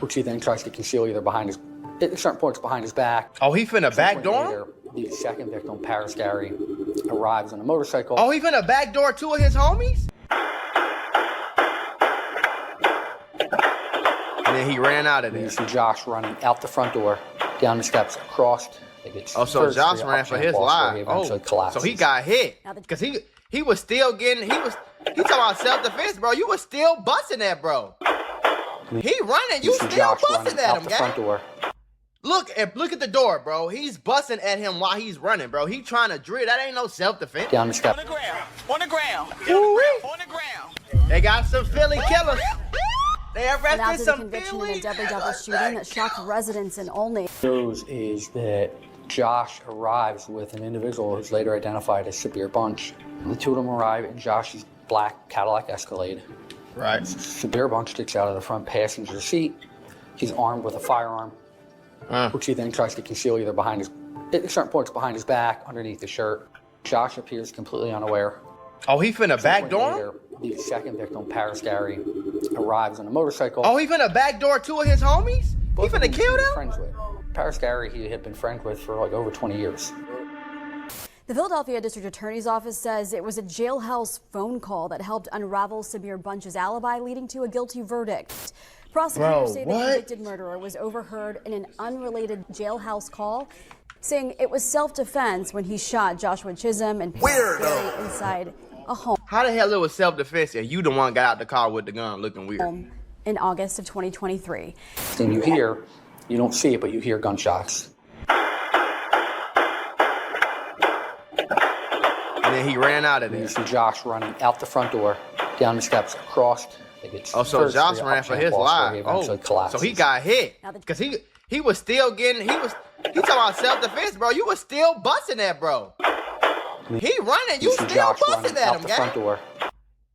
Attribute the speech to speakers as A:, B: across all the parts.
A: which he then tries to conceal either behind his, at certain points behind his back.
B: Oh, he finna backdoor him?
A: The second victim, Paris Gary, arrives on a motorcycle.
B: Oh, he finna backdoor two of his homies? And then he ran out of there.
A: You see Josh running out the front door, down the steps, across.
B: Oh, so Josh ran for his life. Oh, so he got hit. Because he was still getting, he talking about self-defense, bro. You was still busting that, bro. He running, you still busting at him, guy. Front door. Look at the door, bro. He's busting at him while he's running, bro. He trying to drill. That ain't no self-defense.
A: Down the steps.
C: On the ground. On the ground. On the ground.
B: They got some Philly killers. They arrested some
D: conviction in a deadly double shooting that shocked residents in Olney.
A: News is that Josh arrives with an individual who's later identified as Sabir Bunch. The two of them arrive in Josh's black Cadillac Escalade.
B: Right.
A: Sabir Bunch sticks out of the front passenger seat. He's armed with a firearm, which he then tries to conceal either behind his, at certain points behind his back, underneath the shirt. Josh appears completely unaware.
B: Oh, he finna backdoor him?
A: The second victim, Paris Gary, arrives on a motorcycle.
B: Oh, he finna backdoor two of his homies? He finna kill them?
A: Friends with. Paris Gary, he had been friends with for like over 20 years.
D: The Philadelphia District Attorney's Office says it was a jailhouse phone call that helped unravel Sabir Bunch's alibi, leading to a guilty verdict. Prosecutors say the convicted murderer was overheard in an unrelated jailhouse call, saying it was self-defense when he shot Joshua Chisholm and Paris Gary inside a home.
B: How the hell it was self-defense and you the one got out the car with the gun looking weird?
D: In August of 2023.
A: And you don't see it, but you hear gunshots.
B: And then he ran out of there.
A: You see Josh running out the front door, down the steps, across.
B: Oh, so Josh ran for his life. Oh, so he got hit. Because he was still getting, he talking about self-defense, bro. You was still busting that, bro. He running, you still busting at him, guy.
A: Front door.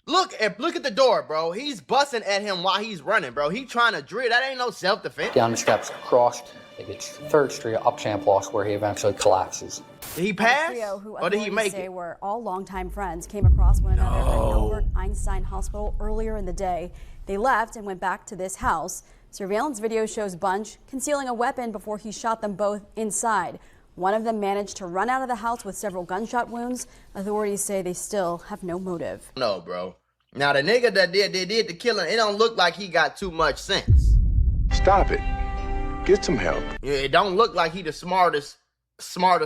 B: Look at the door, bro. He's busting at him while he's running, bro. He trying to drill. That ain't no self-defense.
A: Down the steps, across. It's 3rd Street, up Champlain, where he eventually collapses.
B: Did he pass?
D: The trio, who
B: or did he make
D: say
B: it?
D: Were all longtime friends, came across one another at Albert Einstein Hospital earlier in the day. They left and went back to this house. Surveillance video shows Bunch concealing a weapon before he shot them both inside. One of them managed to run out of the house with several gunshot wounds. Authorities say they still have no motive.
B: No, bro. Now, the nigga that did the killing, it don't look like he got too much sense.
E: Stop it. Get some help.
B: Yeah, it don't look like he the smartest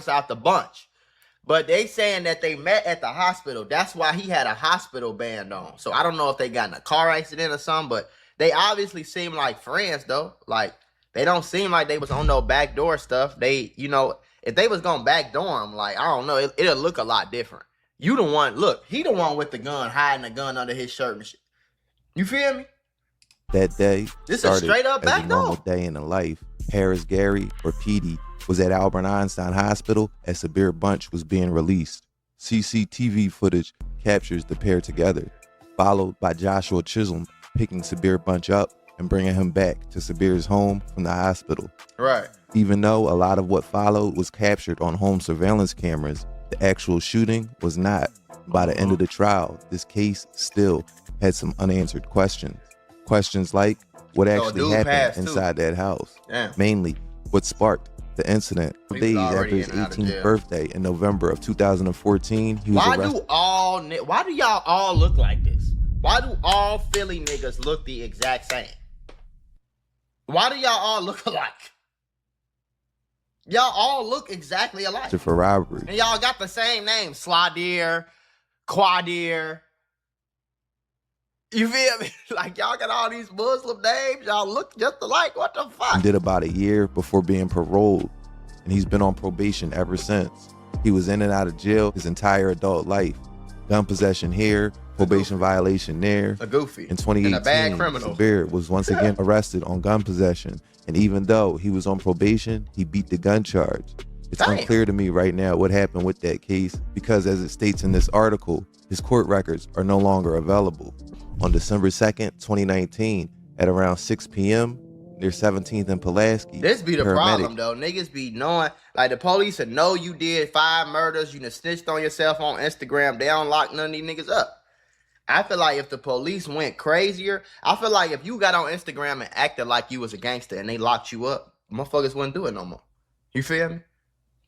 B: out the bunch. But they saying that they met at the hospital. That's why he had a hospital band on. So I don't know if they got in a car accident or something, but they obviously seem like friends, though. Like, they don't seem like they was on no backdoor stuff. They, you know, if they was gonna backdoor him, like, I don't know, it'll look a lot different. You the one, look, he the one with the gun, hiding the gun under his shirt and shit. You feel me?
F: That day
B: This
F: started
B: is straight up
F: as a
B: backdoor.
F: normal day in the life. Paris Gary, or Petey, was at Albert Einstein Hospital as Sabir Bunch was being released. CCTV footage captures the pair together, followed by Joshua Chisholm picking Sabir Bunch up and bringing him back to Sabir's home from the hospital.
B: Right.
F: Even though a lot of what followed was captured on home surveillance cameras, the actual shooting was not. By the end of the trial, this case still had some unanswered questions. Questions like what actually happened inside that house.
B: Damn.
F: Mainly, what sparked the incident. Days after his 18th birthday in November of 2014, he was arrested.
B: Why do y'all all look like this? Why do all Philly niggas look the exact same? Why do y'all all look alike? Y'all all look exactly alike.
F: For robbery.
B: And y'all got the same name. Sladier, Quadir. You feel me? Like, y'all got all these Muslim names. Y'all look just alike. What the fuck?
F: He did about a year before being paroled, and he's been on probation ever since. He was in and out of jail his entire adult life. Gun possession here, probation violation there.
B: A goofy.
F: In 2018,
B: and a bad criminal.
F: Sabir was once again arrested on gun possession, and even though he was on probation, he beat the gun charge. It's unclear to me right now what happened with that case because, as it states in this article, his court records are no longer available. On December 2nd, 2019, at around 6 p.m., near 17th and Pulaski.
B: This be the problem, though. Niggas be knowing, like, the police would know you did 5 murders, you done snitched on yourself on Instagram. They don't lock none of these niggas up. I feel like if the police went crazier, I feel like if you got on Instagram and acted like you was a gangster and they locked you up, motherfuckers wouldn't do it no more. You feel me?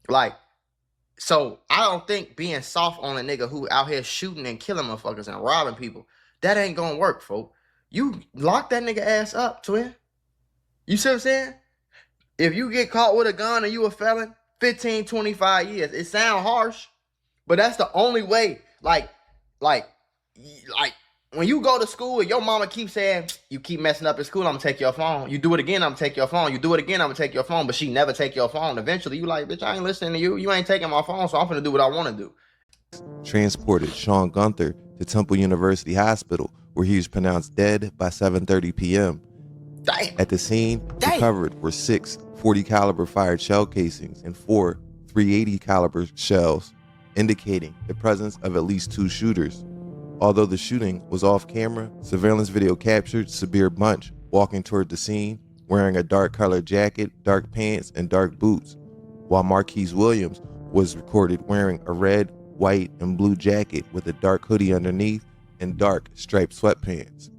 B: Like, so I don't think being soft on a nigga who out here shooting and killing motherfuckers and robbing people, that ain't gonna work, folks. You lock that nigga ass up, twin. You see what I'm saying? If you get caught with a gun and you a felon, 15, 25 years. It sound harsh, but that's the only way. Like when you go to school and your mama keeps saying, you keep messing up in school, I'm gonna take your phone. You do it again, I'm gonna take your phone. You do it again, I'm gonna take your phone, but she never take your phone. Eventually, you like, bitch, I ain't listening to you. You ain't taking my phone, so I'm gonna do what I wanna do.
F: Transported Sean Gunther to Temple University Hospital, where he was pronounced dead by 7:30 p.m.
B: Damn.
F: At the scene, recovered were 6 .40 caliber fired shell casings and 4 .380 caliber shells, indicating the presence of at least 2 shooters. Although the shooting was off camera, surveillance video captured Sabir Bunch walking toward the scene, wearing a dark colored jacket, dark pants, and dark boots, while Marquise Williams was recorded wearing a red, white, and blue jacket with a dark hoodie underneath and dark striped sweatpants.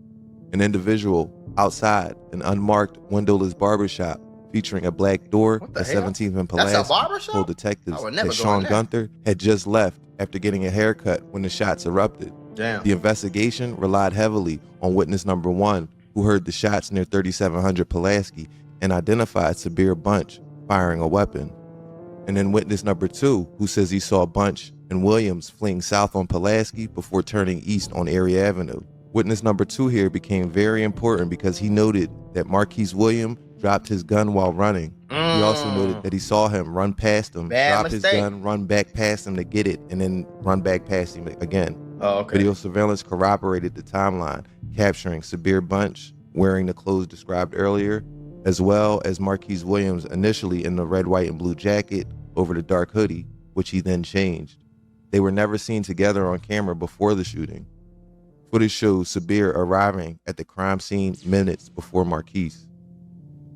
F: An individual outside an unmarked windowless barbershop featuring a black door at 17th and Pulaski told detectives that Sean Gunther had just left after getting a haircut when the shots erupted.
B: Damn.
F: The investigation relied heavily on witness number 1, who heard the shots near 3700 Pulaski and identified Sabir Bunch firing a weapon. And then witness number 2, who says he saw Bunch and Williams fleeing south on Pulaski before turning east on Erie Avenue. Witness number 2 here became very important because he noted that Marquise Williams dropped his gun while running. He also noted that he saw him run past him, drop his gun, run back past him to get it, and then run back past him again.
B: Oh, okay.
F: Video surveillance corroborated the timeline, capturing Sabir Bunch wearing the clothes described earlier, as well as Marquise Williams initially in the red, white, and blue jacket over the dark hoodie, which he then changed. They were never seen together on camera before the shooting. Footage shows Sabir arriving at the crime scene minutes before Marquise.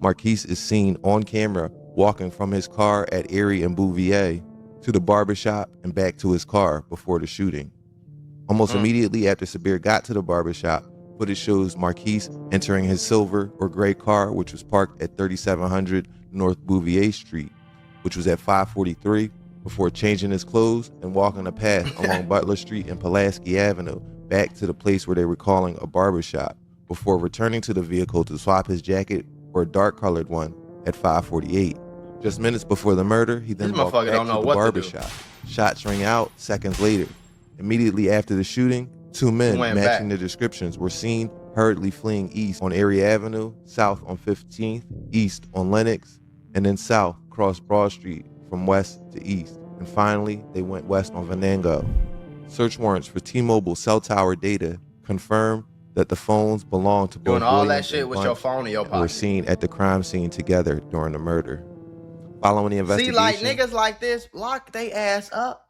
F: Marquise is seen on camera walking from his car at Erie and Bouvier to the barbershop and back to his car before the shooting. Almost immediately after Sabir got to the barbershop, footage shows Marquise entering his silver or gray car, which was parked at 3700 North Bouvier Street, which was at 543, before changing his clothes and walking a path along Butler Street and Pulaski Avenue back to the place where they were calling a barbershop, before returning to the vehicle to swap his jacket for a dark-colored one at 548. Just minutes before the murder, he then walked back to the barbershop. Shots rang out seconds later. Immediately after the shooting, 2 men matching the descriptions were seen hurriedly fleeing east on Erie Avenue, south on 15th, east on Lenox, and then south across Broad Street from west to east. And finally, they went west on Venango. Search warrants for T-Mobile cell tower data confirmed that the phones belonged to both
B: all
F: Williams
B: that shit
F: and
B: with your
F: Bunch
B: phone in your
F: and were
B: pocket.
F: seen at the crime scene together during the murder. Following the investigation,
B: See, like niggas like this, lock they ass up.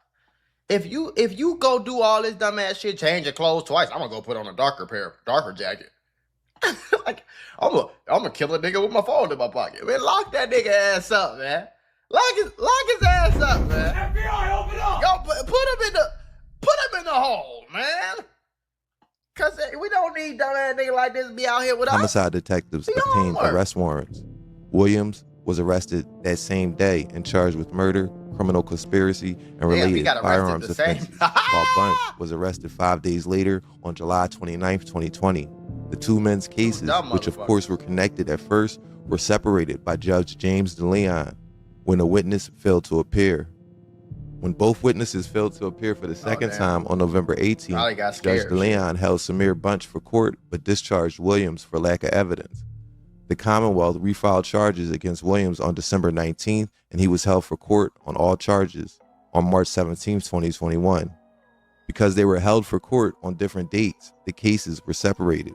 B: If you go do all this dumbass shit, change your clothes twice, I'm gonna go put on a darker jacket. Like I'm gonna kill a nigga with my phone in my pocket. Man, lock that nigga ass up, man. Lock his ass up, man.
C: FBI, open up!
B: Yo, put him in the hole, man. Cause we don't need dumbass nigga like this to be out here with us.
F: homicide detectives obtained arrest warrants. Williams was arrested that same day and charged with murder, criminal conspiracy, and related firearms offenses, while Bunch was arrested 5 days later on July 29, 2020. The 2 men's cases, which of course were connected at first, were separated by Judge James DeLeon when a witness failed to appear. When both witnesses failed to appear for the second time on November 18th, Judge DeLeon held Sabir Bunch for court but discharged Williams for lack of evidence. The Commonwealth refiled charges against Williams on December 19th, and he was held for court on all charges on March 17, 2021. Because they were held for court on different dates, the cases were separated.